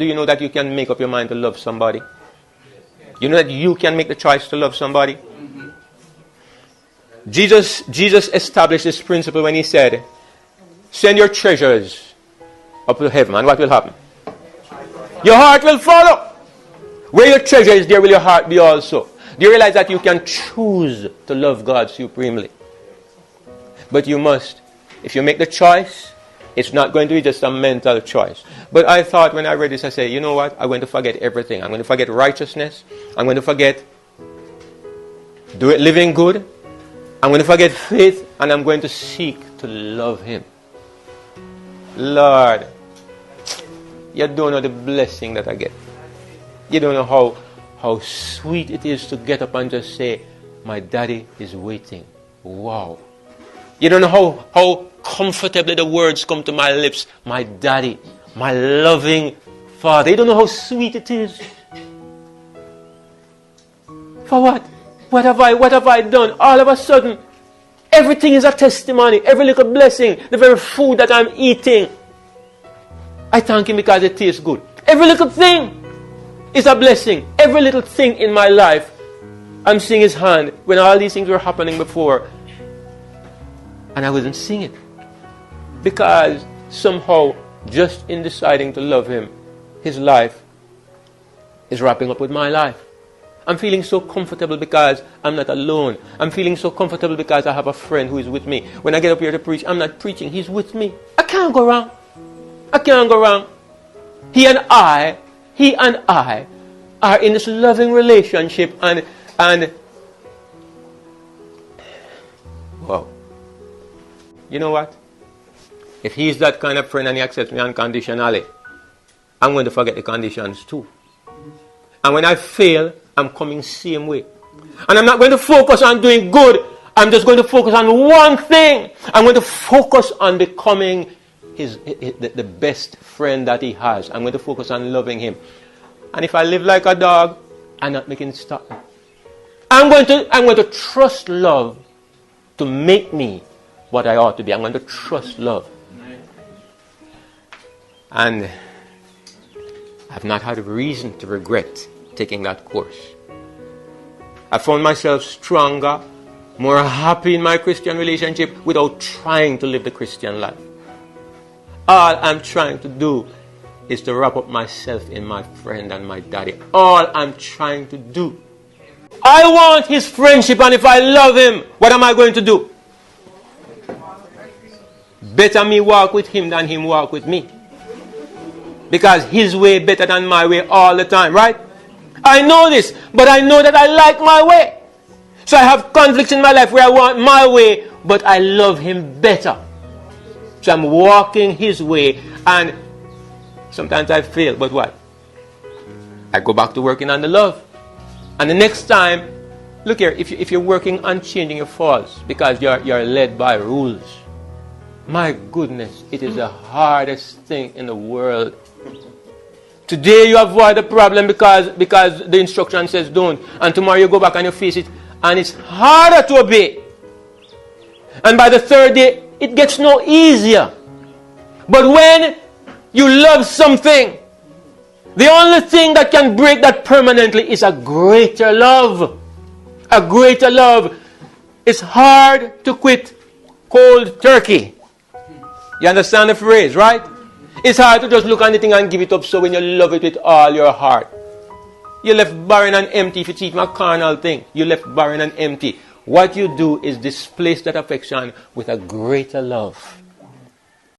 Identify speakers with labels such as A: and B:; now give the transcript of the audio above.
A: do you know that you can make up your mind to love somebody? You know that you can make the choice to love somebody? Jesus established this principle when he said, send your treasures up to heaven, and what will happen? Your heart will follow. Where your treasure is, there will your heart be also. Do you realize that you can choose to love God supremely? But you must. If you make the choice, it's not going to be just a mental choice. But I thought when I read this, I said, you know what? I'm going to forget everything. I'm going to forget righteousness. I'm going to forget living good. I'm going to forget faith. And I'm going to seek to love Him. Lord, you don't know the blessing that I get. You don't know how sweet it is to get up and just say, my daddy is waiting. Wow. You don't know how comfortably the words come to my lips. My daddy, my loving father. You don't know how sweet it is. For what? What have I done? All of a sudden, everything is a testimony. Every little blessing. The very food that I'm eating. I thank Him because it tastes good. Every little thing is a blessing. Every little thing in my life, I'm seeing His hand when all these things were happening before. And I wasn't seeing it. Because somehow, just in deciding to love Him, His life is wrapping up with my life. I'm feeling so comfortable because I'm not alone. I'm feeling so comfortable because I have a friend who is with me. When I get up here to preach, I'm not preaching. He's with me. I can't go wrong. I can't go wrong. He and I are in this loving relationship and wow. You know what? If He's that kind of friend and He accepts me unconditionally, I'm going to forget the conditions too. And when I fail, I'm coming same way. And I'm not going to focus on doing good. I'm just going to focus on one thing. I'm going to focus on becoming the best friend that He has. I'm going to focus on loving Him. And if I live like a dog, I'm not making it stop me. I'm going to trust love to make me what I ought to be. I'm going to trust love. And I've not had a reason to regret taking that course. I found myself stronger, more happy in my Christian relationship without trying to live the Christian life. All I'm trying to do is to wrap up myself in my friend and my daddy. All I'm trying to do. I want His friendship, and if I love Him, what am I going to do? Better me walk with Him than Him walk with me. Because His way better than my way all the time, right? I know this, but I know that I like my way. So I have conflicts in my life where I want my way, but I love Him better. So I'm walking His way, and sometimes I fail, but what? I go back to working on the love. And the next time, look here, if you're working on changing your faults because you're led by rules, my goodness, it is the hardest thing in the world. Today you avoid the problem because the instruction says don't, and tomorrow you go back and you face it, and it's harder to obey. And by the third day, it gets no easier. But when you love something, the only thing that can break that permanently is a greater love. A greater love. It's hard to quit cold turkey. You understand the phrase, right? It's hard to just look at anything and give it up. So when you love it with all your heart, you're left barren and empty. If it's even a carnal thing, you're left barren and empty. What you do is displace that affection with a greater love.